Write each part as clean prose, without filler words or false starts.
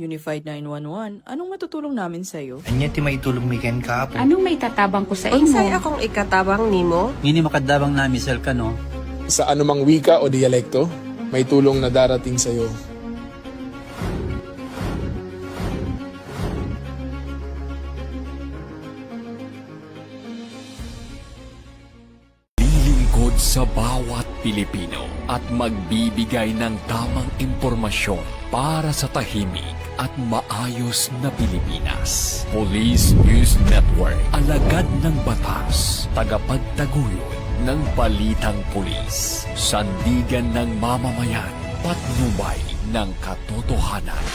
Unified 911, anong matutulong namin sa'yo? Anya ti may tulong mi ken kapo. Anong may tatabang ko sa Unsay imo? akong ikatabang nimo? Ngini makadabang na misal ka no. Sa anumang wika o dialekto, may tulong na darating sa iyo. Lilingkod sa bawat Pilipino at magbibigay ng tamang impormasyon para sa tahimik at maayos na Pilipinas. Police News Network, alagad ng batas, tagapagtaguyod ng balitang pulis, sandigan ng mamamayan, patnubay ng katotohanan.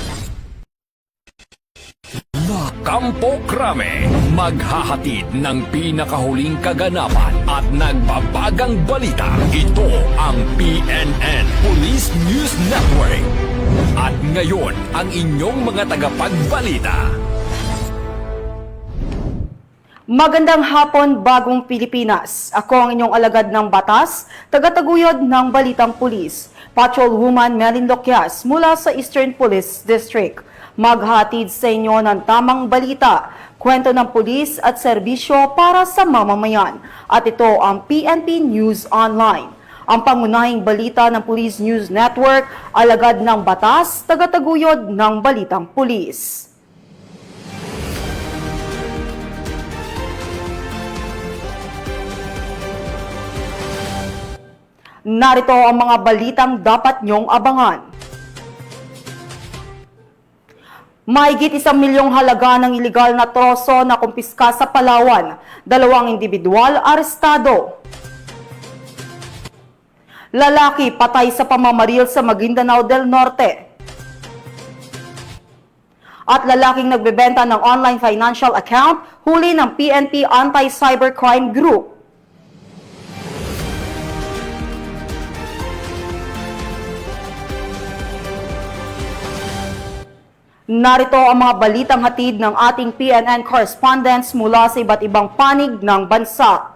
La Campo Crame, maghahatid ng pinakahuling kaganapan at nagbabagang balita. Ito ang PNN Police News Network. At ngayon, ang inyong mga tagapagbalita. Magandang hapon, Bagong Pilipinas. Ako ang inyong alagad ng batas, tagataguyod ng Balitang Pulis, Patrolwoman Melin Loquias mula sa Eastern Police District. Maghatid sa inyo ng tamang balita, kwento ng pulis at serbisyo para sa mamamayan. At ito ang PNP News Online. Ang pangunahing balita ng Police News Network, alagad ng batas, tagataguyod ng Balitang Pulis. Narito ang mga balitang dapat nyong abangan. Mahigit 1 milyong halaga ng iligal na troso na kumpiska sa Palawan. 2 individual arestado. Lalaki patay sa pamamaril sa Maguindanao del Norte. At lalaking nagbebenta ng online financial account, huli ng PNP Anti-Cybercrime Group. Narito ang mga balitang hatid ng ating PNN correspondents mula sa iba't ibang panig ng bansa.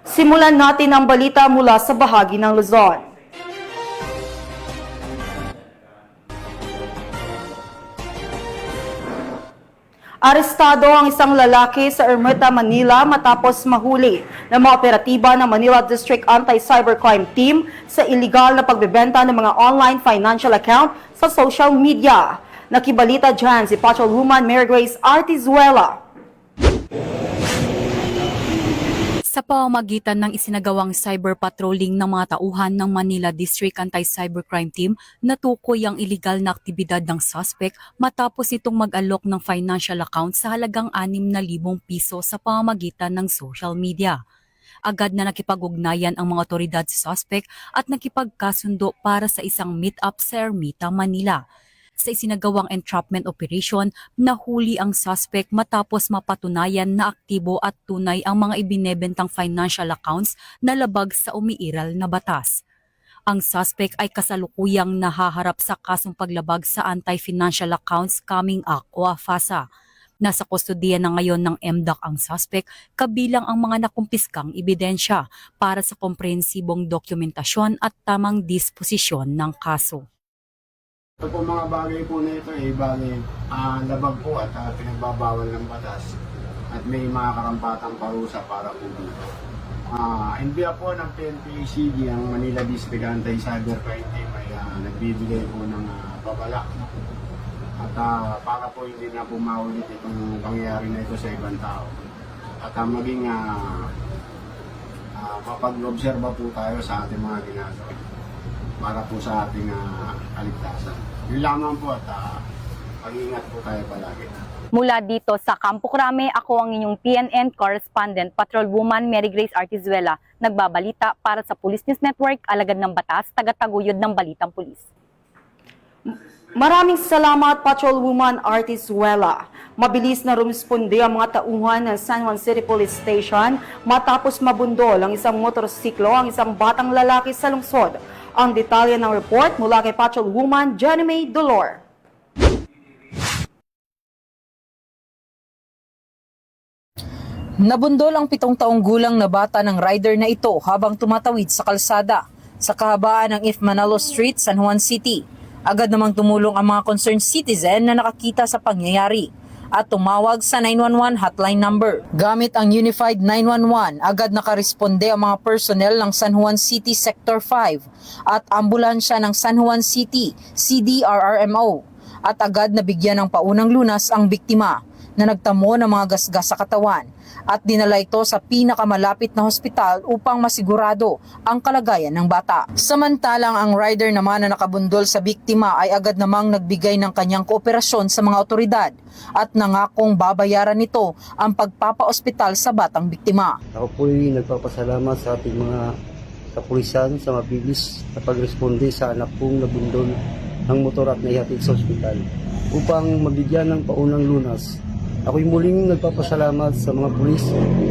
Simulan natin ang balita mula sa bahagi ng Luzon. Arestado ang isang lalaki sa Ermita, Manila matapos mahuli ng mga operatiba ng Manila District Anti-Cybercrime Team sa iligal na pagbebenta ng mga online financial account sa social media. Nakibalita dyan si Patrolwoman Mary Grace Artizuela. Sa pamamagitan ng isinagawang cyber patrolling ng mga tauhan ng Manila District Anti-Cybercrime Team, natukoy ang iligal na aktibidad ng suspect matapos itong mag-alok ng financial account sa halagang 6,000 piso sa pamamagitan ng social media. Agad na nakipag-ugnayan ang mga otoridad sa suspect at nakipagkasundo para sa isang meet-up sa Ermita, Manila. Sa isinagawang entrapment operation, nahuli ang suspect matapos mapatunayan na aktibo at tunay ang mga ibinebentang financial accounts na labag sa umiiral na batas. Ang suspect ay kasalukuyang nahaharap sa kasong paglabag sa Anti-Financial Accounts Coming Act o AFASA. Nasa kustodiya na ngayon ng MDAC ang suspect, kabilang ang mga nakumpiskang ebidensya para sa komprehensibong dokumentasyon at tamang disposisyon ng kaso. Ito po mga bagay po na ito ay bagay labag po at pinagbabawal ng batas at may mga karampatang parusa para po dito. NBI po ng PNP-ACD, ang Manila District Anti-Cybercrime Team ay nagbibigay po ng babala at para po hindi na po maulit itong pangyayari na ito sa ibang tao at maging mapag-obserba po tayo sa ating mga ginagawa para po sa ating kaligtasan. Yun lamang po at mag-ingat po tayo palagi. Mula dito sa Campo Crame, ako ang inyong PNN correspondent, Patrolwoman Mary Grace Artizuela, nagbabalita para sa Police News Network, alagad ng batas, tagataguyod ng Balitang Pulis. Maraming salamat, Patrolwoman Artizuela. Mabilis na rumisponde ang mga tauhan ng San Juan City Police Station matapos mabundol ang isang motorsiklo ang isang batang lalaki sa lungsod. Ang detalye ng report mula kay Patrolwoman Jenny May Dolor. Nabundol ang 7 taong gulang na bata ng rider na ito habang tumatawid sa kalsada sa kahabaan ng If Manalo Street, San Juan City. Agad namang tumulong ang mga concerned citizen na nakakita sa pangyayari at tumawag sa 911 hotline number. Gamit ang Unified 911, agad nakaresponde ang mga personnel ng San Juan City Sector 5 at ambulansya ng San Juan City CDRRMO at agad nabigyan ng paunang lunas ang biktima na nagtamo ng mga gasgas sa katawan at dinala ito sa pinakamalapit na hospital upang masigurado ang kalagayan ng bata. Samantalang ang rider naman na nakabundol sa biktima ay agad namang nagbigay ng kanyang kooperasyon sa mga otoridad at nangakong babayaran nito ang pagpapaospital sa batang biktima. Ako po'y nagpapasalamat sa ating mga kapulisan sa mabilis na pagresponde sa anak kong nabundol ng motor at naihatid sa ospital upang mabigyan ng paunang lunas. Ako'y muling nagpapasalamat sa mga pulis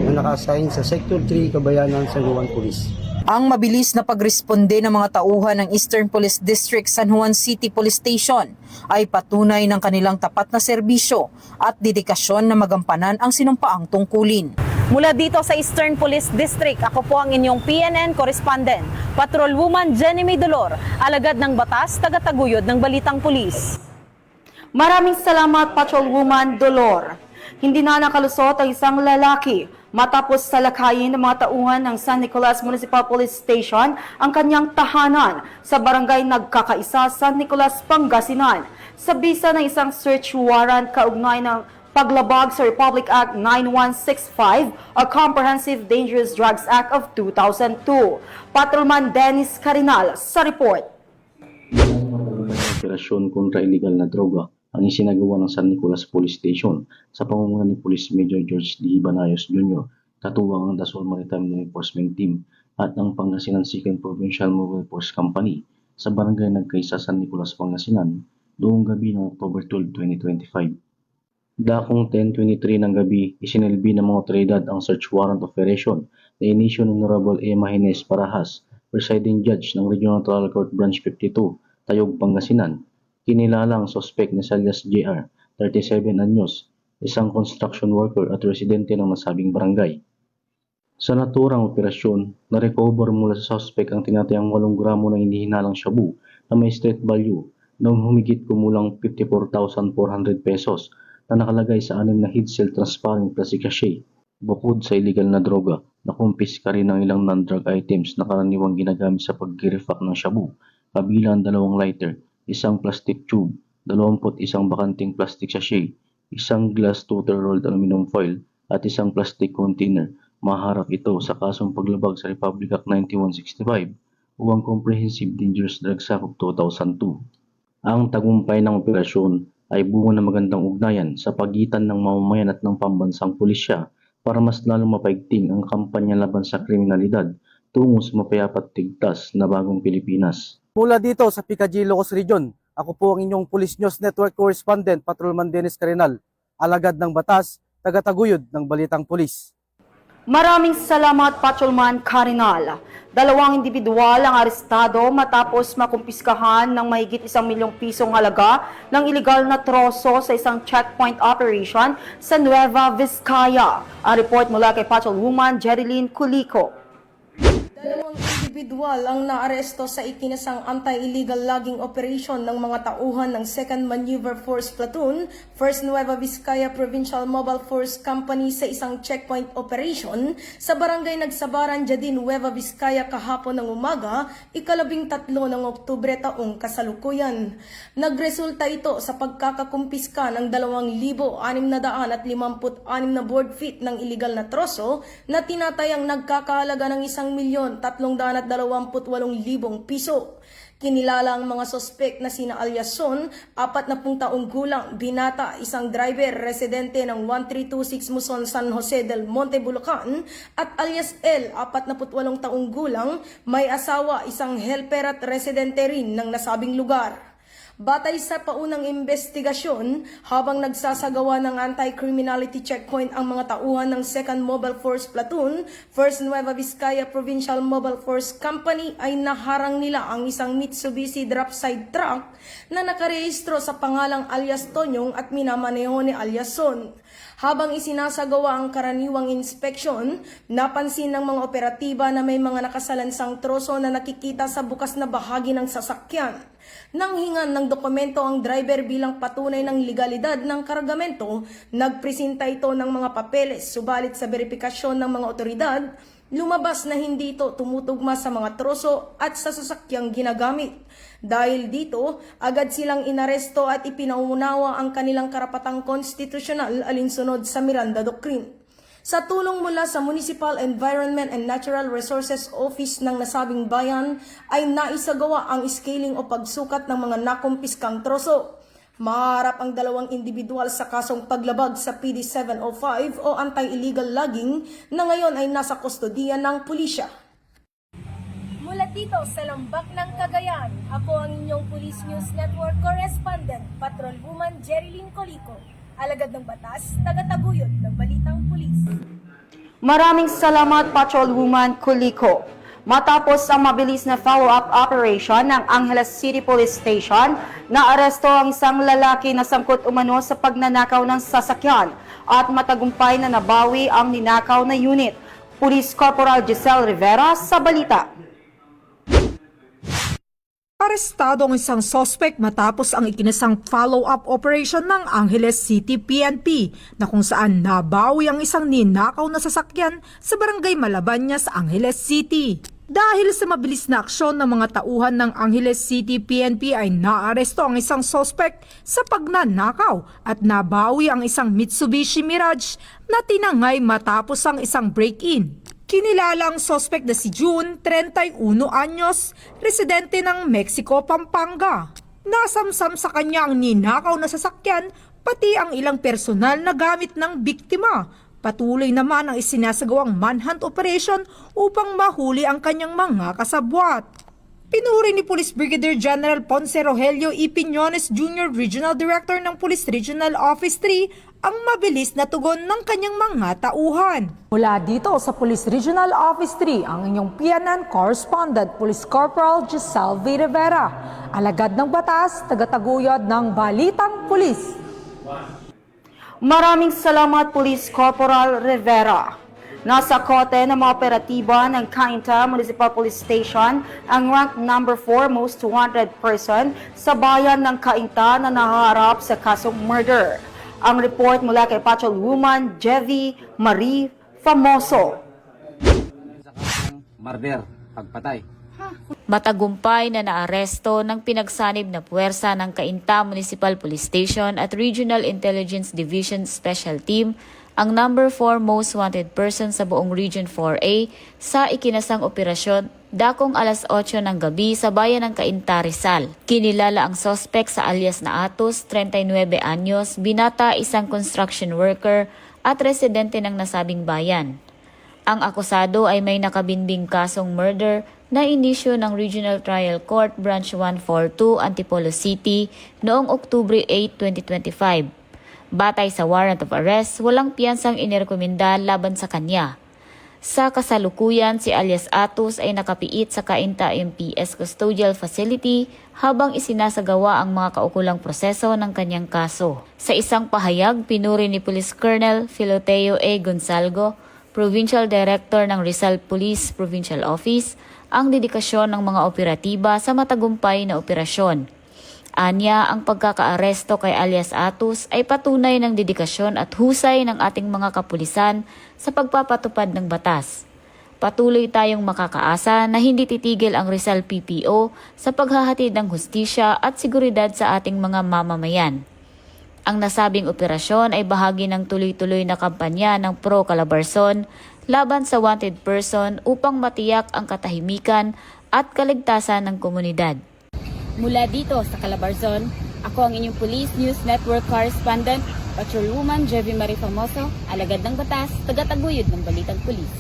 na naka-assign sa Sector 3 Kabayanan San Juan Police. Ang mabilis na pagresponde ng mga tauhan ng Eastern Police District San Juan City Police Station ay patunay ng kanilang tapat na serbisyo at dedikasyon na magampanan ang sinumpaang tungkulin. Mula dito sa Eastern Police District, ako po ang inyong PNN correspondent, Patrolwoman Jenny May Dolor, alagad ng batas, tagataguyod ng Balitang Pulis. Maraming salamat, Patrolwoman Dolor. Hindi na nakalusot ang isang lalaki matapos salakayin ng mga tauhan ng San Nicolas Municipal Police Station ang kanyang tahanan sa barangay Nagkakaisa, San Nicolas, Pangasinan. Sa bisa ng isang search warrant kaugnay ng paglabag sa Republic Act 9165 o Comprehensive Dangerous Drugs Act of 2002. Patrolman Dennis Carinal sa report. Operasyon kontra illegal na droga ang isinagawa ng San Nicolas Police Station sa pamumuno ni Police Major George D. Banayos Jr., katuwang ang Dasol Maritime Law Enforcement Team at ang Pangasinan 2nd Provincial Mobile Force Company sa barangay Nagkaisa, San Nicolas, Pangasinan, noong gabi ng October 12, 2025. Dakong 10:23 ng gabi, isinilbi ng mga otoridad ang search warrant operation na inisyo ng Honorable Emma Hines Parahas, presiding judge ng Regional Trial Court Branch 52, Tayog, Pangasinan. Kinilalang suspect na alias JR, 37 anyos, isang construction worker at residente ng nasabing barangay. Sa naturang operasyon, na-recover mula sa suspect ang tinatayang 8 gramo ng inihinalang shabu na may street value na humigit kumulang 54,400 pesos na nakalagay sa 6 na head-seal transparent plastic sachet. Bukod sa illegal na droga, nakumpiska rin ang ilang non-drug items na karaniwang ginagamit sa pag-refact ng shabu, kabilang 2 lighter, isang plastic tube, 21 bakanting plastic sachet, isang glass total rolled aluminum foil, at isang plastic container. Maharap ito sa kasong paglabag sa Republic Act 9165 o ang Comprehensive Dangerous Drugs Act of 2002. Ang tagumpay ng operasyon ay bunga ng magandang ugnayan sa pagitan ng mamamayan at ng pambansang pulisya para mas lalong mapaigting ang kampanya laban sa kriminalidad tungo sa mapayapat tigtas na bagong Pilipinas. Mula dito sa Picadillo, Ilocos Region, ako po ang inyong Police News Network Correspondent, Patrolman Dennis Carinal, alagad ng batas, tagataguyod ng Balitang Pulis. Maraming salamat, Patrolman Carinal. 2 individual ang arestado matapos makumpiskahan ng mahigit 1 milyong pisong halaga ng iligal na troso sa isang checkpoint operation sa Nueva Vizcaya. Ang report mula kay Patrolwoman Jerilyn Culico. 2 individual ang naaresto sa ikinasang anti-illegal logging operation ng mga tauhan ng 2nd Maneuver Force Platoon, 1st Nueva Vizcaya Provincial Mobile Force Company sa isang checkpoint operation sa barangay Nagsabaran, Jadin, Nueva Vizcaya kahapon ng umaga, 13 ng Oktubre taong kasalukuyan. Nagresulta ito sa pagkakakumpiska ng 2,656 na board feet ng illegal na troso na tinatayang nagkakahalaga ng 1,328,000 piso. Kinilala ang mga sospek na sina alias Son, 40 taong gulang, binata, isang driver, residente ng 1326 Muson, San Jose del Monte, Bulacan, at alias L, 48 taong gulang, may asawa, isang helper at residente rin ng nasabing lugar. Batay sa paunang investigasyon, habang nagsasagawa ng anti-criminality checkpoint ang mga tauhan ng 2nd Mobile Force Platoon, 1st Nueva Vizcaya Provincial Mobile Force Company ay naharang nila ang isang Mitsubishi dropside truck na nakarehistro sa pangalang alias Tonyong at minamaneho ni alias Son. Habang isinasagawa ang karaniwang inspeksyon, napansin ng mga operatiba na may mga nakasalansang troso na nakikita sa bukas na bahagi ng sasakyan. Nang hingan ng dokumento ang driver bilang patunay ng legalidad ng kargamento, nagpresenta ito ng mga papeles, subalit sa verifikasyon ng mga otoridad, lumabas na hindi ito tumutugma sa mga troso at sa sasakyang ginagamit. Dahil dito, agad silang inaresto at ipinauunawa ang kanilang karapatang konstitusyonal alinsunod sa Miranda Doctrine. Sa tulong mula sa Municipal Environment and Natural Resources Office ng nasabing bayan, ay naisagawa ang scaling o pagsukat ng mga nakumpiskang troso. Maharap ang dalawang individual sa kasong paglabag sa PD 705 o anti-illegal logging na ngayon ay nasa kustodiya ng pulisya. Mula dito sa Lambak ng Cagayan, ako ang inyong Police News Network Correspondent, Patrolwoman Jerilyn Colico, alagad ng batas, tagataguyod ng Balitang Pulis. Maraming salamat, Patrolwoman Colico. Matapos ang mabilis na follow-up operation ng Angeles City Police Station, naaresto ang isang lalaki na sangkot umano sa pagnanakaw ng sasakyan at matagumpay na nabawi ang ninakaw na unit. Police Corporal Giselle Rivera sa balita. Arestado ang isang suspect matapos ang ikinasang follow-up operation ng Angeles City PNP na kung saan nabawi ang isang ninakaw na sasakyan sa barangay Malabanya sa Angeles City. Dahil sa mabilis na aksyon ng mga tauhan ng Angeles City PNP ay naaresto ang isang suspect sa pagnanakaw at nabawi ang isang Mitsubishi Mirage na tinangay matapos ang isang break-in. Kinilala ang suspect na si June, 31 anyos, residente ng Mexico, Pampanga. Nasamsam sa kanya ang ninakaw na sasakyan, pati ang ilang personal na gamit ng biktima. Patuloy naman ang isinasagawang manhunt operation upang mahuli ang kanyang mga kasabwat. Pinuri ni Police Brigadier General Ponce Rogelio E. Piñones Jr., Regional Director ng Police Regional Office 3, ang mabilis na tugon ng kanyang mga tauhan. Mula dito sa Police Regional Office 3, ang inyong PNN Correspondent, Police Corporal Giselle V. Rivera, alagad ng batas, tagataguyod ng Balitang Pulis. Maraming salamat, Police Corporal Rivera. Nasa kote ng mga operatiba ng Cainta Municipal Police Station ang rank number 4 most wanted person sa bayan ng Cainta na naharap sa kasong murder. Ang report mula kay Patrolwoman Jevi Marie Famoso. Murder, pagpatay. Matagumpay na naaresto ng pinagsanib na puwersa ng Cainta Municipal Police Station at Regional Intelligence Division Special Team ang number 4 most wanted person sa buong Region 4A sa ikinasang operasyon dakong alas 8 ng gabi sa bayan ng Cainta, Rizal. Kinilala ang suspect sa alias na Atos, 39 anyos, binata, isang construction worker at residente ng nasabing bayan. Ang akusado ay may nakabinbing kasong murder na inisyo ng Regional Trial Court Branch 142 Antipolo City noong Oktubre 8, 2025. Batay sa warrant of arrest, walang piyansang inirekomenda laban sa kanya. Sa kasalukuyan, si alias Atos ay nakapiit sa Cainta MPS Custodial Facility habang isinasagawa ang mga kaukulang proseso ng kanyang kaso. Sa isang pahayag, pinuri ni Police Colonel Filoteo A. Gonzalgo, Provincial Director ng Rizal Police Provincial Office, ang dedikasyon ng mga operatiba sa matagumpay na operasyon. Anya, ang pagkakaaresto kay alias Atos ay patunay ng dedikasyon at husay ng ating mga kapulisan sa pagpapatupad ng batas. Patuloy tayong makakaasa na hindi titigil ang Rizal PPO sa paghahatid ng hustisya at seguridad sa ating mga mamamayan. Ang nasabing operasyon ay bahagi ng tuloy-tuloy na kampanya ng Pro Calabarzon laban sa wanted person upang matiyak ang katahimikan at kaligtasan ng komunidad. Mula dito sa Calabarzon, ako ang inyong Police News Network Correspondent, Patrolwoman Jevi Marie Famoso, alagad ng batas, tagataguyod ng Balitang Pulis.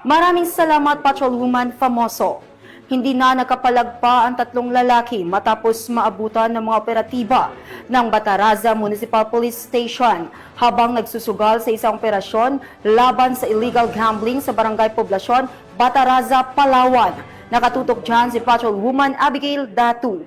Maraming salamat, Patrolwoman Famoso. Hindi na nakapalagpa ang 3 lalaki matapos maabutan ng mga operatiba ng Bataraza Municipal Police Station habang nagsusugal sa isang operasyon laban sa illegal gambling sa Barangay Poblasyon, Bataraza, Palawan. Nakatutok dyan si Patrolwoman Abigail Datu.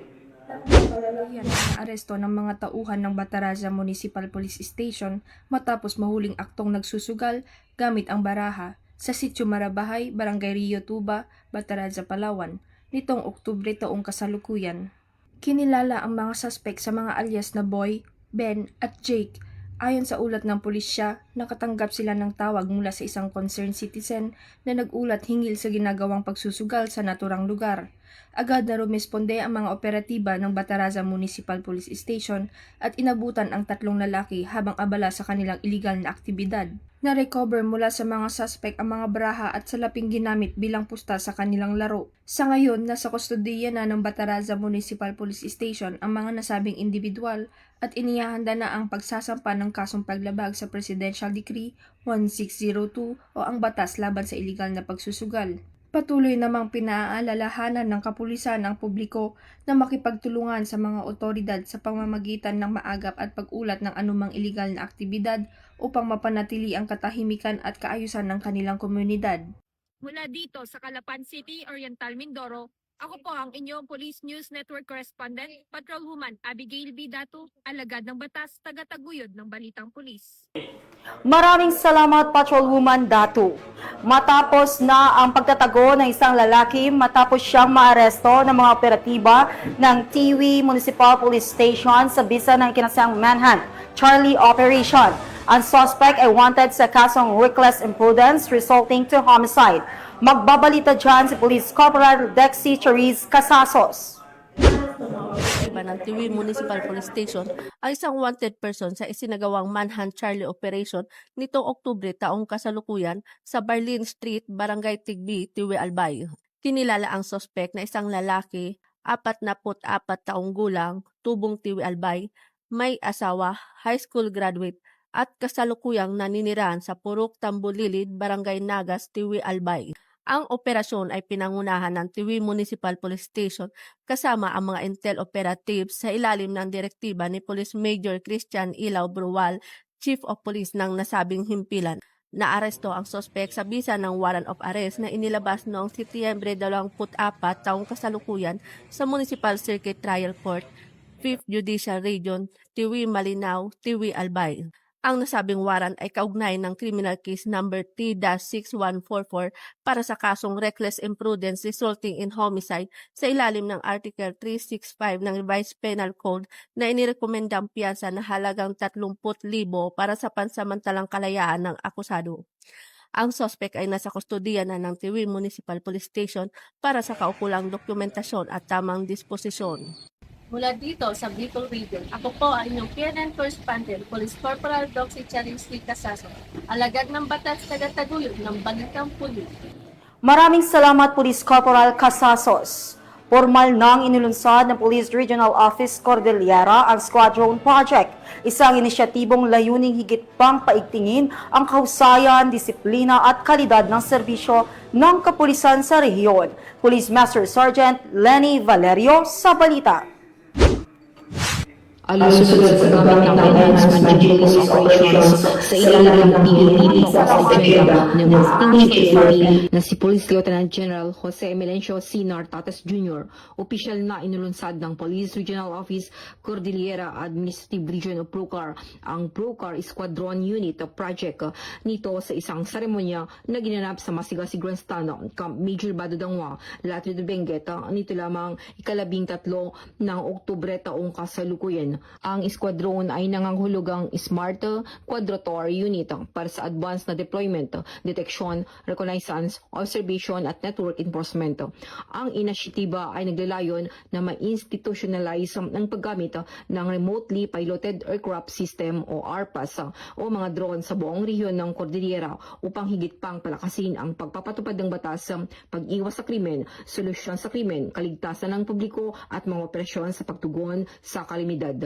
Yan ang aresto ng mga tauhan ng Bataraza Municipal Police Station matapos mahuling aktong nagsusugal gamit ang baraha sa Sitio Marabahay, Barangay Rio Tuba, Bataraza, Palawan, nitong Oktubre taong kasalukuyan. Kinilala ang mga suspect sa mga alias na Boy, Ben at Jake. Ayon sa ulat ng pulisya, nakatanggap sila ng tawag mula sa isang concerned citizen na nag-ulat hingil sa ginagawang pagsusugal sa naturang lugar. Agad na rumesponde ang mga operatiba ng Bataraza Municipal Police Station at inabutan ang 3 lalaki habang abala sa kanilang iligal na aktibidad. Na-recover mula sa mga suspect ang mga baraha at salaping ginamit bilang pusta sa kanilang laro. Sa ngayon, nasa kustodiya na ng Bataraza Municipal Police Station ang mga nasabing individual at inihahanda na ang pagsasampa ng kasong paglabag sa Presidential Decree 1602 o ang batas laban sa iligal na pagsusugal. Patuloy namang pinaalalahanan ng kapulisan ang publiko na makipagtulungan sa mga otoridad sa pamamagitan ng maagap at pag-ulat ng anumang iligal na aktibidad upang mapanatili ang katahimikan at kaayusan ng kanilang komunidad. Mula dito sa Calapan City, Oriental Mindoro, ako po ang inyong Police News Network Correspondent, Patrolwoman Abigail B. Datu, alagad ng batas, tagataguyod ng Balitang Pulis. Maraming salamat, Patrolwoman Datu. Matapos na ang pagtatago ng isang lalaki matapos siyang maaresto ng mga operatiba ng Tiwi Municipal Police Station sa bisa ng ikinasang Manhunt Charlie Operation. Ang suspect ay wanted sa kasong reckless imprudence resulting to homicide. Magbabalita dyan si Police Corporal Dexy Chariz Casasos. Ng Tiwi Municipal Police Station ang isang wanted person sa isinagawang Manhunt Charlie Operation nitong Oktubre taong kasalukuyan sa Barlin Street, Barangay Tigbi, Tiwi, Albay. Kinilala ang suspect na isang lalaki, 44 taong gulang, tubong Tiwi, Albay, may asawa, high school graduate, at kasalukuyang naninirahan sa Purok Tambulilid, Barangay Nagas, Tiwi, Albay. Ang operasyon ay pinangunahan ng Tiwi Municipal Police Station kasama ang mga intel operatives sa ilalim ng direktiba ni Police Major Christian Ilaw Bruwal, Chief of Police ng nasabing himpilan. Naaresto ang suspect sa bisa ng warrant of arrest na inilabas noong Setyembre 24 taong kasalukuyan sa Municipal Circuit Trial Court, 5th Judicial Region, Tiwi, Malinaw, Tiwi, Albay. Ang nasabing warrant ay kaugnay ng criminal case number T-6144 para sa kasong reckless imprudence resulting in homicide sa ilalim ng Article 365 ng Revised Penal Code na inirekomendang piyansa na halagang 30,000 para sa pansamantalang kalayaan ng akusado. Ang suspect ay nasa kustodiya na ng Tiwi Municipal Police Station para sa kaukulang dokumentasyon at tamang disposisyon. Mula dito sa Bicol Region, ako po ang inyong PNN Correspondent, Police Corporal Dexy Chariz Casasos, alagad ng batas, tagataguyod ng Balitang Pulis. Maraming salamat, Police Corporal Casasos. Formal nang inilunsad ng Police Regional Office Cordillera ang Squadron Project, isang inisyatibong layuning higit pang paigtingin ang kahusayan, disiplina at kalidad ng serbisyo ng kapulisan sa rehiyon. Police Master Sergeant Lenny Valerio sa balita. Alusunod sa paggamit ng enhanced police operations sa ilalim ng PNP sa agenda ng distinguished authority na si Police Lieutenant General Jose Emelencio C. Nartates Jr., opisyal na inulunsad ng Police Regional Office Cordillera Administrative Region of Procar ang Procar Squadron Unit Project nito sa isang seremonya na ginanap sa Masigasig Grandstand Camp Major Badudangwa, Latrio de Benguet nito lamang 13 ng Oktubre taong kasalukuyan. Ang squadron ay nangangahulugang Smart Quadrator Unit para sa advanced na deployment, detection, reconnaissance, observation at network enforcement. Ang inisyatiba ay naglalayon na ma-institutionalize ang paggamit ng remotely piloted aircraft system o RPAS o mga drone sa buong rehiyon ng Cordillera upang higit pang palakasin ang pagpapatupad ng batas, pag-iwas sa krimen, solusyon sa krimen, kaligtasan ng publiko at mga operasyon sa pagtugon sa kalamidad.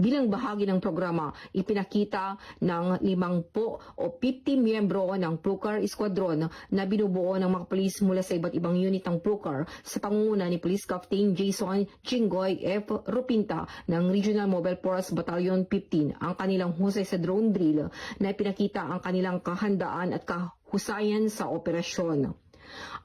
Bilang bahagi ng programa, ipinakita ng 50 o 50 miyembro ng Procar Squadron na binubuo ng mga pulis mula sa iba't ibang unit ng Procar sa pangunguna ni Police Captain Jason Chingoy F. Rupinta ng Regional Mobile Force Battalion 15 ang kanilang husay sa drone drill na ipinakita ang kanilang kahandaan at kahusayan sa operasyon.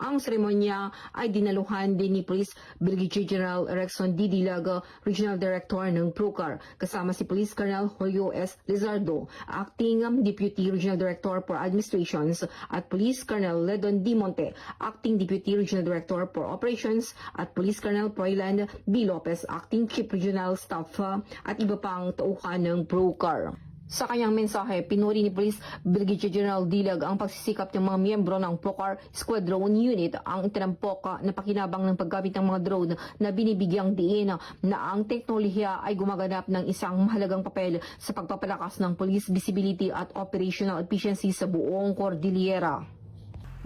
Ang seremonya ay dinaluhan din ni Police Brigadier General Rexon D. Dilag, Regional Director ng Procar, kasama si Police Colonel Julio S. Lizardo, Acting Deputy Regional Director for Administrations, at Police Colonel Ledon D. Monte, Acting Deputy Regional Director for Operations, at Police Colonel Proyland B. Lopez, Acting Chief Regional Staff, at iba pang tauhan ng Procar. Sa kanyang mensahe, pinuri ni Police Brigadier General Dilag ang pagsisikap ng mga miyembro ng Procar Squadron Unit ang itinampok na pakinabang ng paggamit ng mga drone na binibigyang diin na ang teknolohiya ay gumaganap ng isang mahalagang papel sa pagpapalakas ng police visibility at operational efficiency sa buong Cordillera.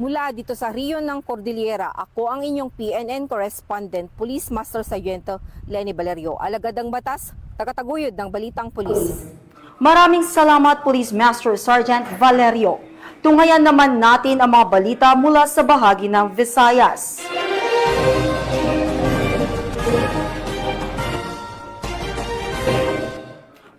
Mula dito sa Riyon ng Cordillera, ako ang inyong PNN correspondent, Police Master Sergeant Lenny Valerio, alagad ng batas, tagataguyod ng Balitang Pulis. Maraming salamat, Police Master Sergeant Valerio. Tunghayan naman natin ang mga balita mula sa bahagi ng Visayas.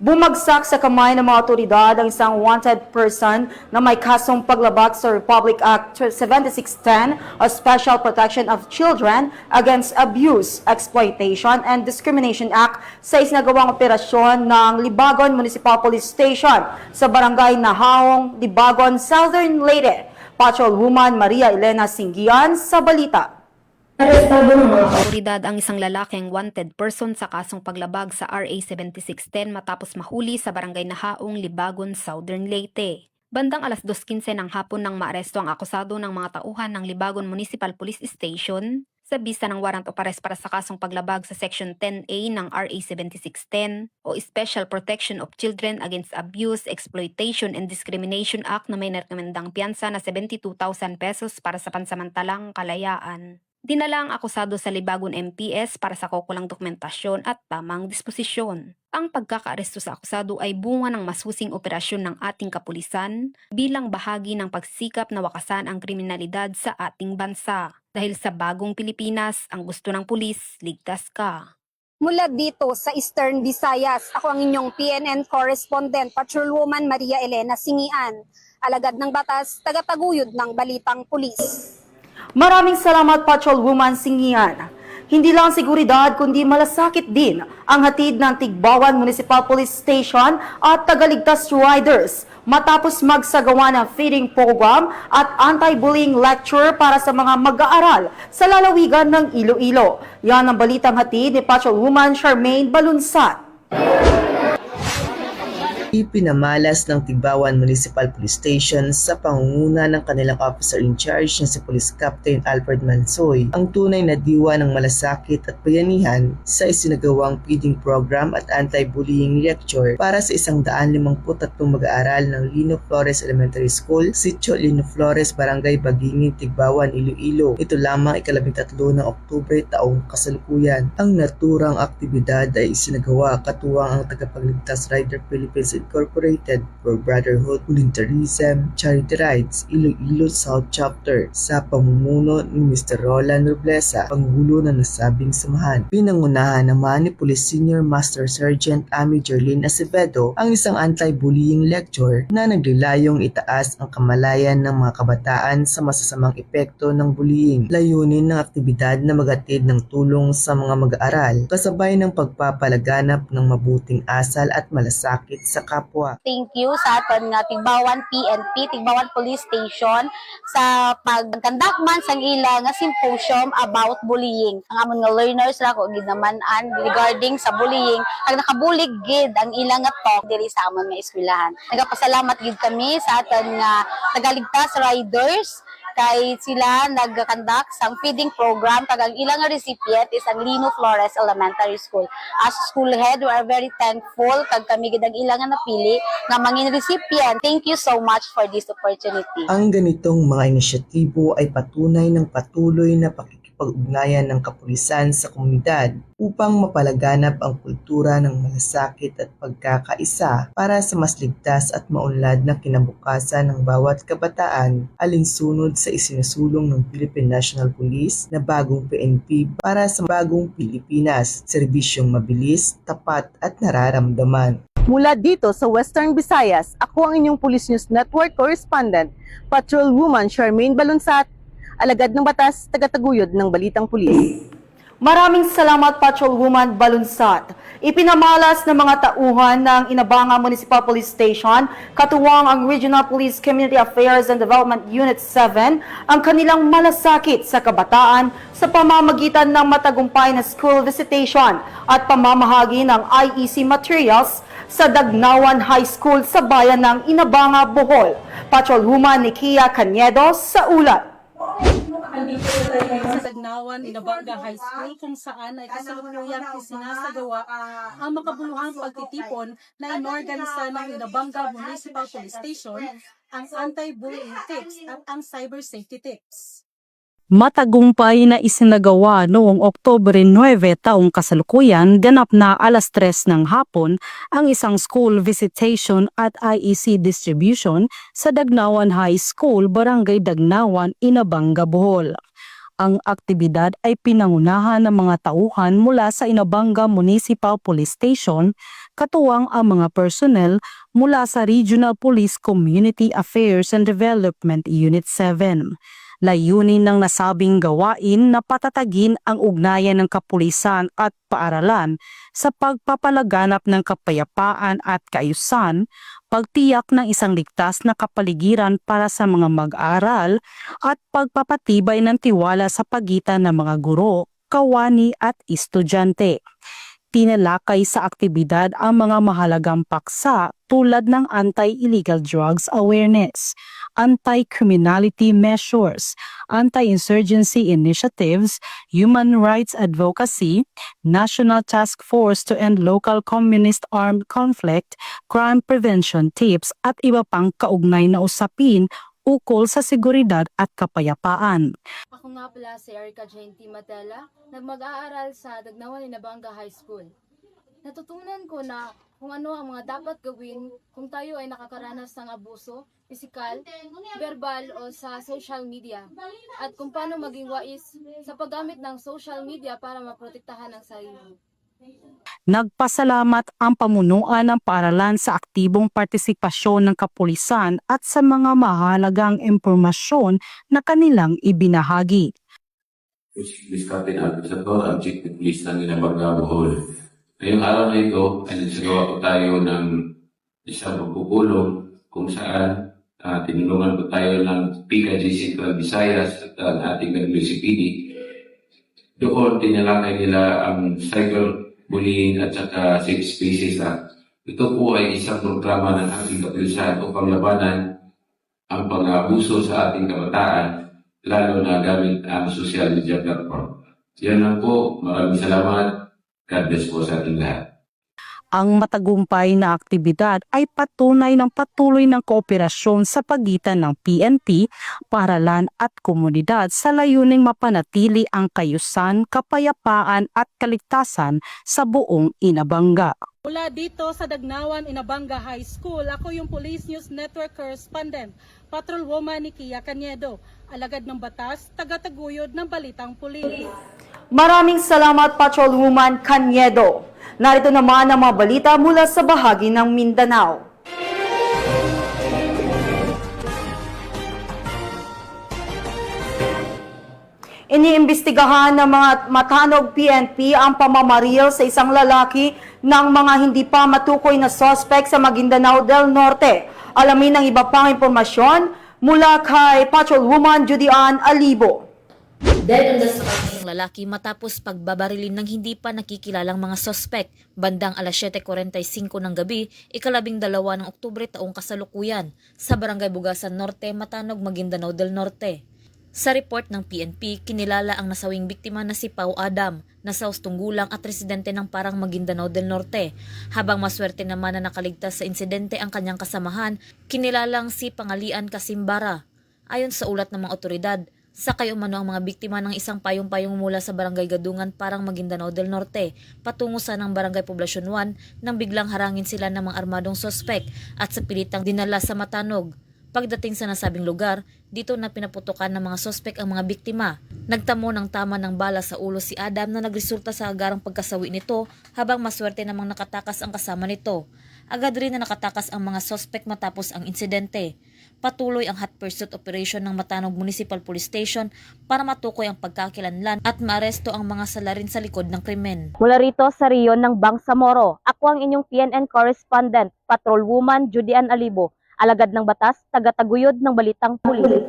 Bumagsak sa kamay ng mga otoridad ang isang wanted person na may kasong paglabag sa Republic Act 7610 o Special Protection of Children Against Abuse, Exploitation and Discrimination Act sa isinagawang operasyon ng Libagon Municipal Police Station sa Barangay Nahaong, Libagon, Southern Leyte. Patrolwoman Maria Elena Singgian sa balita. Otoridad ang isang lalaking wanted person sa kasong paglabag sa RA 7610 matapos mahuli sa barangay Nahaong, Libagon, Southern Leyte. Bandang alas 2:15 ng hapon nang maaresto ang akusado ng mga tauhan ng Libagon Municipal Police Station sa bisa ng warrant of arrest para sa kasong paglabag sa Section 10A ng RA 7610 o Special Protection of Children Against Abuse, Exploitation and Discrimination Act na may narekomendang piyansa na 72,000 pesos para sa pansamantalang kalayaan. Dinala ang akusado sa Libagon MPS para sa kukulang dokumentasyon at tamang disposisyon. Ang pagkakaaresto sa akusado ay bunga ng masusing operasyon ng ating kapulisan bilang bahagi ng pagsisikap na wakasan ang kriminalidad sa ating bansa. Dahil sa bagong Pilipinas, ang gusto ng pulis, ligtas ka. Mula dito sa Eastern Visayas, ako ang inyong PNN correspondent, Patrolwoman Maria Elena Singian, alagad ng batas, tagataguyod ng Balitang Pulis. Maraming salamat, Patrolwoman Singian. Hindi lang seguridad kundi malasakit din ang hatid ng Tigbawan Municipal Police Station at tagaligtas riders matapos magsagawa ng feeding program at anti-bullying lecture para sa mga mag-aaral sa lalawigan ng Iloilo. Yan ang balitang hatid ni Patrolwoman Charmaine Balunsat. Ipinamalas ng Tigbawan Municipal Police Station sa pangunguna ng kanilang officer in charge na si Police Captain Alfred Mansoy ang tunay na diwa ng malasakit at bayanihan sa isinagawang feeding program at anti-bullying lecture para sa 153 mag-aaral ng Lino Flores Elementary School, Sitio Lino Flores, Barangay Bagingin, Tigbawan, Iloilo. Ito lamang ika-13 ng Oktubre taong kasalukuyan. Ang naturang aktibidad ay isinagawa katuwang ang tagapagligtas Rider Philippines Incorporated for Brotherhood, Volunteerism, Charity Rides, Iloilo South Chapter sa pamumuno ni Mr. Roland Roblesa, Pangulo ng nasabing samahan. Pinangunahan naman ni Police Senior Master Sergeant Amy Jerlyn Acevedo ang isang anti-bullying lecture na naglilayong itaas ang kamalayan ng mga kabataan sa masasamang epekto ng bullying. Layunin ng aktibidad na magatid ng tulong sa mga mag-aaral kasabay ng pagpapalaganap ng mabuting asal at malasakit sa kapwa. Thank you sa aton nga Tigbawan PNP, Tigbawan Police Station sa pagkandak man sang ila nga symposium about bullying. Ang amon nga learners ra ko gid naman-an regarding sa bullying, ang nakabulig gid ang ila nga talk diri sa amon nga eskwelahan. Nagapasalamat gid kami sa aton nga tagaligtas riders kay sila nagkandak sang feeding program kag ang ilang recipient is ang Lino Flores Elementary School. As school head, we are very thankful kag kami gid ang ilang napili nga mangin recipient. Thank you so much for this opportunity. Ang ganitong mga inisyatibo ay patunay ng patuloy na pakikipag-ugnayan ng kapulisan sa komunidad upang mapalaganap ang kultura ng malasakit at pagkakaisa para sa mas ligtas at maunlad na kinabukasan ng bawat kabataan alinsunod sa isinusulong ng Philippine National Police na bagong PNP para sa bagong Pilipinas, serbisyong mabilis, tapat at nararamdaman. Mula dito sa Western Visayas, ako ang inyong Police News Network correspondent, Patrolwoman Charmaine Balunsat, alagad ng batas, tagataguyod ng Balitang Pulis. Maraming salamat, Patrolwoman Balunsat. Ipinamalas ng mga tauhan ng Inabanga Municipal Police Station, katuwang ang Regional Police Community Affairs and Development Unit 7, ang kanilang malasakit sa kabataan sa pamamagitan ng matagumpay na school visitation at pamamahagi ng IEC materials sa Dagnawan High School sa bayan ng Inabanga, Bohol. Patrolwoman Nikia Caniedo sa ulat. Andito tayo sa Dagnawan, Inabanga High School kung saan ay kasalukuyang isinasagawa ang makabuluhang pagtitipon na inorganisa ng Inabanga Municipal Police Station, ang anti-bullying tips at ang cyber safety tips. Matagumpay na isinagawa noong Oktubre 9 taong kasalukuyan, ganap na 3:00 ng hapon ang isang school visitation at IEC distribution sa Dagnawan High School, Barangay Dagnawan, Inabanga, Bohol. Ang aktibidad ay pinangunahan ng mga tauhan mula sa Inabanga Municipal Police Station, katuwang ang mga personnel mula sa Regional Police Community Affairs and Development Unit 7. Layunin ng nasabing gawain na patatagin ang ugnayan ng kapulisan at paaralan sa pagpapalaganap ng kapayapaan at kaayusan, pagtiyak ng isang ligtas na kapaligiran para sa mga mag-aaral at pagpapatibay ng tiwala sa pagitan ng mga guro, kawani at estudyante. Tinalakay sa aktibidad ang mga mahalagang paksa tulad ng anti-illegal drugs awareness, anti-criminality measures, anti-insurgency initiatives, human rights advocacy, National Task Force to End Local Communist Armed Conflict, crime prevention tips at iba pang kaugnay na usapin ukol sa seguridad at kapayapaan. Ako nga pala si Erica Jane T. Matela, nagmag-aaral sa Dagnawan Inabanga High School. Natutunan ko na kung ano ang mga dapat gawin kung tayo ay nakakaranas ng abuso, pisikal, verbal o sa social media, at kung paano maging wais sa paggamit ng social media para maprotektahan ang sarili. Nagpasalamat ang pamunuan ng paaralan sa aktibong partisipasyon ng kapulisan at sa mga mahalagang impormasyon na kanilang ibinahagi. Police Captain Alvin Sator, ang Chief of Police ng Inabanga, Bohol. Ngayong araw na ito ay nagsagawa po tayo ng isang pagpupulong kung saan tinulungan po tayo ng PKG Central Visayas at ang ating WCPD. Doon tinalakay nila ang cyberbullying at saka safe spaces. Ito po ay isang programa ng ating kapulisan upang labanan ang pang-abuso sa ating kabataan, lalo na gamit ang social media platform. Yan lang po. Maraming salamat. God bless po sa ating lahat. Ang matagumpay na aktibidad ay patunay ng patuloy ng kooperasyon sa pagitan ng PNP, paaralan at komunidad sa layuning mapanatili ang kaayusan, kapayapaan at kaligtasan sa buong Inabanga. Mula dito sa Dagnawan Inabanga High School, ako yung Police News Network correspondent, Patrolwoman Nikia Caniedo, alagad ng batas, tagataguyod ng Balitang Pulis. Maraming salamat, Patrolwoman Caniedo. Narito naman ang mga balita mula sa bahagi ng Mindanao. Iniimbestigahan ng mga matanog PNP ang pamamaril sa isang lalaki ng mga hindi pa matukoy na suspect sa Maguindanao del Norte. Alamin ang iba pang impormasyon mula kay Patrolwoman Judy Ann Alibo. Dead on the spot ng lalaki matapos pagbabarilin ng hindi pa nakikilalang mga sospek bandang 7:45 ng gabi, 12 ng Oktubre taong kasalukuyan sa Barangay Bugasan Norte, Matanog, Maguindanao del Norte. Sa report ng PNP, kinilala ang nasawing biktima na si Pau Adam, na sa Tunggulang at residente ng Parang, Maguindanao del Norte. Habang maswerte naman na nakaligtas sa insidente ang kanyang kasamahan, kinilalang si Pangalian Kasimbara. Ayon sa ulat ng mga otoridad, Sakay umano ang mga biktima ng isang payong-payong mula sa Barangay Gadungan parang Maguindanao del Norte, patungo sa ng Barangay Poblacion 1 nang biglang harangin sila ng mga armadong sospek at sa pilitang dinala sa Matanog. Pagdating sa nasabing lugar, dito na pinaputukan ng mga sospek ang mga biktima. Nagtamo ng tama ng bala sa ulo si Adam na nagresulta sa agarang pagkasawi nito habang maswerte namang nakatakas ang kasama nito. Agad rin na nakatakas ang mga sospek matapos ang insidente. Patuloy ang hot pursuit operation ng Matanog Municipal Police Station para matukoy ang pagkakilanlan at maaresto ang mga salarin sa likod ng krimen. Mula rito sa Riyon ng Bangsamoro, ako ang inyong PNN correspondent, Patrolwoman Judy Ann Alibo, alagad ng batas, tagataguyod ng Balitang Pulis.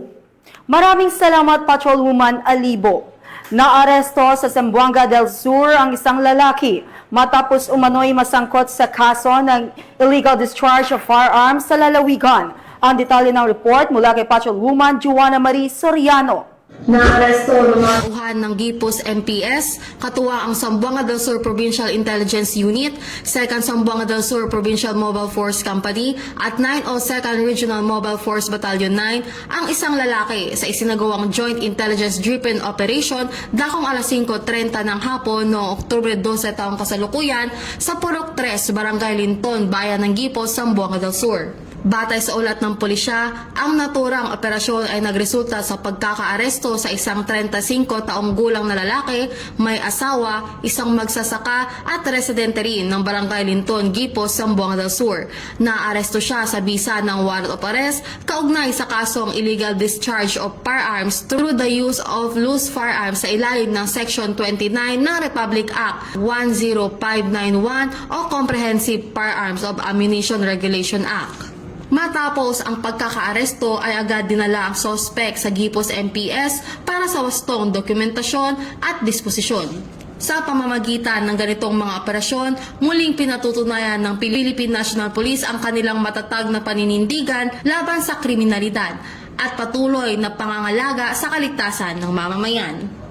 Maraming salamat, Patrolwoman Alibo. Naaresto sa Zamboanga del Sur ang isang lalaki matapos umano'y masangkot sa kaso ng illegal discharge of firearms sa lalawigan. Ang detalye ng report mula kay Patrolwoman Juana Marie Soriano. Naaresto ng mga tauhan ng Gipos MPS, katuwa ang Zamboanga del Sur Provincial Intelligence Unit, 2nd Zamboanga del Sur Provincial Mobile Force Company at 902nd Regional Mobile Force Battalion 9 ang isang lalaki sa isinagawang Joint Intelligence Driven Operation dakong alas 5:30 ng hapon noong Oktubre 12 taong kasalukuyan sa Purok 3, Barangay Linton, Bayan ng Gipos, Zamboanga del Sur. Batay sa ulat ng pulisya, ang naturang operasyon ay nagresulta sa pagkakaaresto sa isang 35 taong gulang na lalaki, may asawa, isang magsasaka at residente rin ng Barangay Linton, Gipos, Zamboanga del Sur. Naaresto siya sa bisa ng warrant of arrest kaugnay sa kasong illegal discharge of firearms through the use of loose firearms sa ilalim ng Section 29 ng Republic Act 10591 o Comprehensive Firearms of Ammunition Regulation Act. Matapos ang pagkakaaresto ay agad dinala ang sospek sa Gipos MPS para sa wastong dokumentasyon at disposisyon. Sa pamamagitan ng ganitong mga operasyon, muling pinatutunayan ng Philippine National Police ang kanilang matatag na paninindigan laban sa kriminalidad at patuloy na pangangalaga sa kaligtasan ng mamamayan.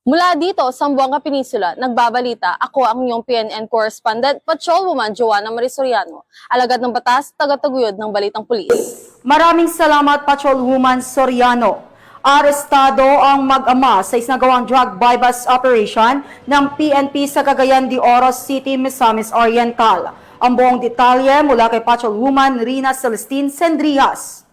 Mula dito sa Zamboanga Peninsula, nagbabalita, ako ang inyong PNN correspondent, Patrolwoman Juana Marie Soriano, alagad ng batas, tagataguyod ng Balitang Pulis. Maraming salamat, Patrolwoman Soriano. Arestado ang mag-ama sa isinagawang drug bypass operation ng PNP sa Cagayan de Oro City, Misamis Oriental. Ang buong detalye mula kay Patrolwoman Rina Celestine Sendrias.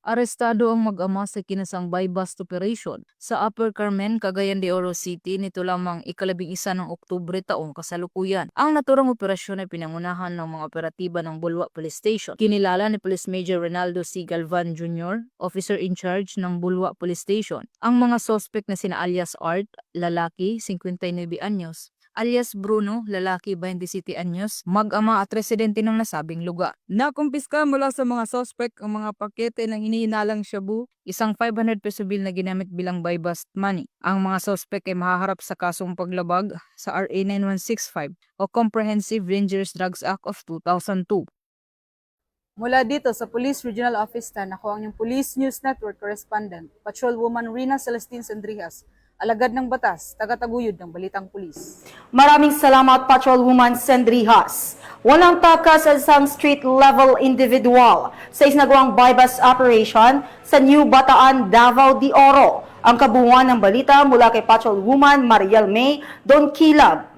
Arestado ang mag-ama sa kinasang buy-bust operation sa Upper Carmen, Cagayan de Oro City nito lamang ika-11 ng Oktubre taong kasalukuyan. Ang naturang operasyon ay pinangunahan ng mga operatiba ng Bulwa Police Station. Kinilala ni Police Major Ronaldo C. Galvan Jr., officer in charge ng Bulwa Police Station. Ang mga suspect na sina alias Art, lalaki, 59 anyos, alias Bruno, lalaki 27 anyos, mag-ama at residente ng nasabing lugar. Nakumpiska mula sa mga suspect ang mga pakete ng hinihinalang shabu, isang 500 peso bill na ginamit bilang buy-bust money. Ang mga suspect ay mahaharap sa kasong paglabag sa RA 9165 o Comprehensive Dangerous Drugs Act of 2002. Mula dito sa Police Regional Office 10, ako ang inyong Police News Network correspondent, Patrolwoman Rina Celestine Sendrias, alagad ng batas, tagataguyod ng Balitang Pulis. Maraming salamat, Patrolwoman Sendrias. Walang takas sa isang street-level individual sa isinagawang buy-bust operation sa New Bataan, Davao de Oro. Ang kabuuan ng balita mula kay Patrolwoman Mariel May Donkilab.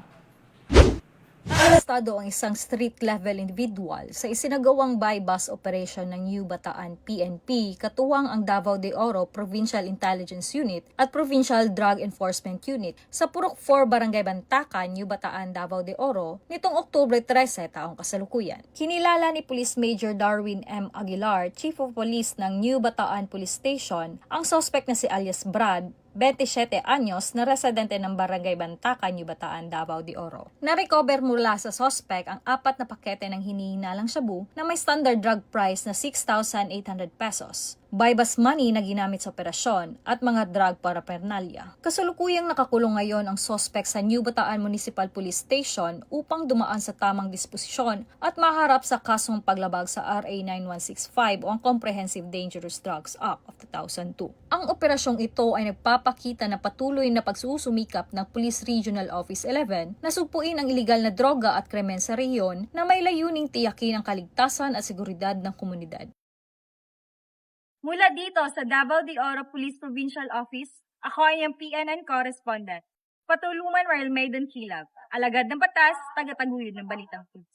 Arestado ang isang street-level individual sa isinagawang buy-bust operation ng New Bataan PNP, katuwang ang Davao de Oro Provincial Intelligence Unit at Provincial Drug Enforcement Unit sa Purok 4 Barangay Bantacan, New Bataan, Davao de Oro nitong Oktubre 13 taong kasalukuyan. Kinilala ni Police Major Darwin M. Aguilar, Chief of Police ng New Bataan Police Station, ang suspect na si alias Brad, 27 anyos na residente ng Barangay Bantacan, New Bataan, Davao de Oro. Na-recover mula sa suspect ang 4 na pakete ng hinihinalang shabu na may standard drug price na 6,800 pesos. buy-bus money na ginamit sa operasyon at mga drug paraphernalia. Kasalukuyang nakakulong ngayon ang suspect sa New Bataan Municipal Police Station upang dumaan sa tamang disposisyon at maharap sa kasong paglabag sa RA 9165 o ang Comprehensive Dangerous Drugs Act of 2002. Ang operasyong ito ay nagpapakita na patuloy na pagsusumikap ng Police Regional Office 11 na sugpuin ang iligal na droga at krimen sa rehiyon na may layuning tiyakin ang kaligtasan at seguridad ng komunidad. Mula dito sa Davao de Oro Police Provincial Office, ako ay ang PNN correspondent. Patulungan Royal Maiden Kilab, alagad ng batas, tagataguyod ng balitang pulis.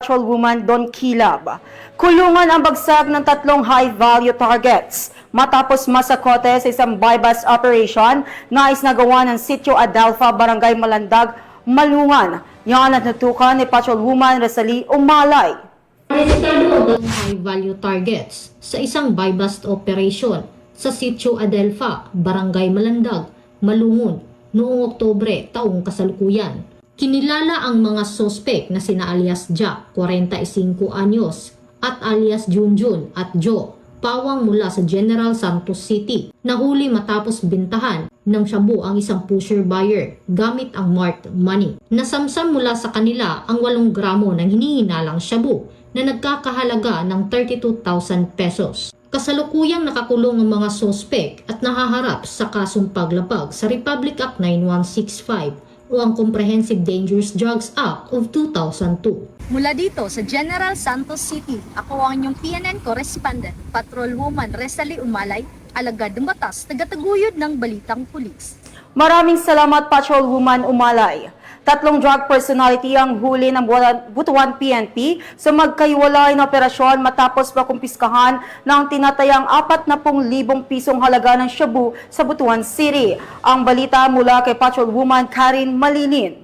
Patrolwoman Don Kilab. Kulungan ang bagsag ng 3 high-value targets matapos masakote sa isang buy-bus operation na isinagawa ng Sitio Adelfa, Barangay Malandag, Malungan. Yan at natukan ni Patrolwoman Rosalie Umalay. Arestado ang high-value targets sa isang buy-bust operation sa Sitio Adelfa, Barangay Malandag, Malungon noong Oktubre taong kasalukuyan. Kinilala ang mga sospek na sina alias Jack, 45 anyos, at alias Junjun at Joe, pawang mula sa General Santos City, nahuli matapos bintahan ng shabu ang isang pusher buyer gamit ang marked money. Nasamsam mula sa kanila ang 8 gramo ng hinihinalang shabu na nagkakahalaga ng 32,000 pesos. Kasalukuyang nakakulong ang mga sospek at nahaharap sa kasong paglabag sa Republic Act 9165 o ang Comprehensive Dangerous Drugs Act of 2002. Mula dito sa General Santos City, ako ang inyong PNN correspondent, Patrolwoman Rosalie Umalay, alagad ng batas, tagataguyod ng balitang pulis. Maraming salamat, Patrolwoman Umalay. 3 drug personality ang huli ng Butuan PNP sa magkaiwalay na operasyon matapos makumpiskahan ng tinatayang 40,000 pisong halaga ng shabu sa Butuan City. Ang balita mula kay Patrolwoman Karin Malilin.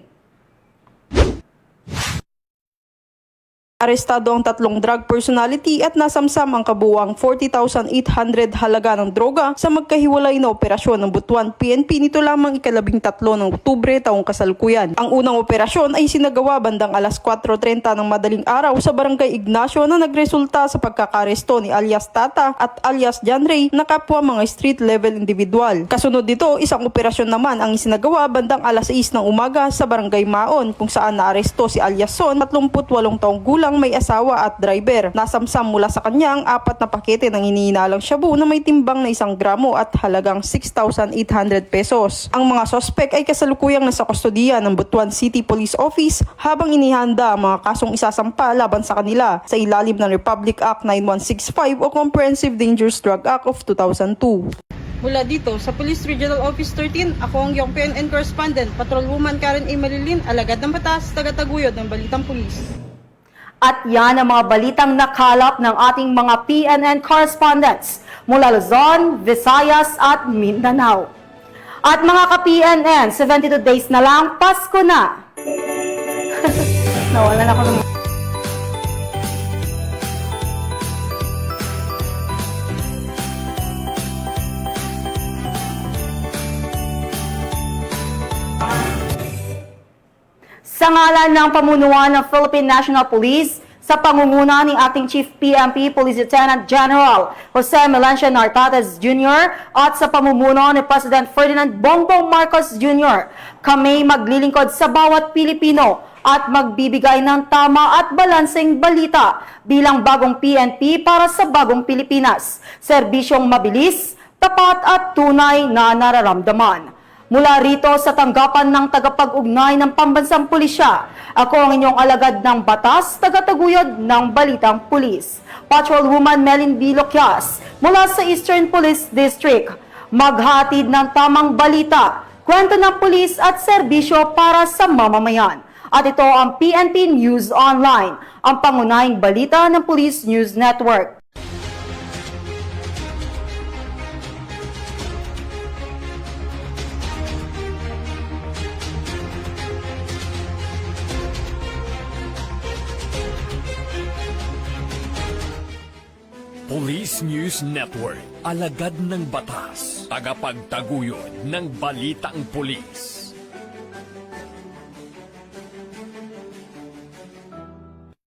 Arestado ang 3 drug personality at nasamsam ang kabuuang 40,800 halaga ng droga sa magkahiwalay na operasyon ng Butuan PNP nito lamang ika-13 ng Oktubre taong kasalukuyan. Ang unang operasyon ay sinagawa bandang alas 4:30 ng madaling araw sa Barangay Ignacio na nagresulta sa pagkakaresto ni alias Tata at alias John Ray na kapwa mga street level individual. Kasunod dito, isang operasyon naman ang isinagawa bandang alas 6 ng umaga sa Barangay Maon kung saan naaresto si alias Son, 38 taong gulang, may asawa at driver. Nasamsam mula sa kanya ang 4 na pakete ng hinihinalang shabu na may timbang na 1 gramo at halagang 6,800 pesos. Ang mga sospek ay kasalukuyang nasa kustodiya ng Butuan City Police Office habang inihanda ang mga kasong isasampa laban sa kanila sa ilalim ng Republic Act 9165 o Comprehensive Dangerous Drug Act of 2002. Mula dito sa Police Regional Office 13, ako ang iyong PNN correspondent, Patrolwoman Karen A. Malilin, alagad ng batas, tagataguyod ng balitang pulis. At yan ang mga balitang nakalap ng ating mga PNN correspondents mula Luzon, Visayas at Mindanao. At mga ka-PNN, 72 days na lang, Pasko na! Nawalan ako ng... Sa ngalan ng pamunuan ng Philippine National Police, sa pangunguna ni ating Chief PNP Police Lieutenant General Jose Melencio Nartates Jr. at sa pamumuno ni President Ferdinand Bongbong Marcos Jr., kami maglilingkod sa bawat Pilipino at magbibigay ng tama at balanseng balita bilang bagong PNP para sa bagong Pilipinas. Serbisyong mabilis, tapat at tunay na nararamdaman. Mula rito sa tanggapan ng tagapag-ugnay ng Pambansang Pulisya, ako ang inyong alagad ng batas, tagataguyod ng Balitang Pulis. Patrolwoman Melin B. Loquias mula sa Eastern Police District. Maghatid ng tamang balita, kwento ng pulis at serbisyo para sa mamamayan. At ito ang PNP News Online, ang pangunahing balita ng Police News Network. Police News Network, alagad ng batas, tagapagtaguyod ng balitang pulis.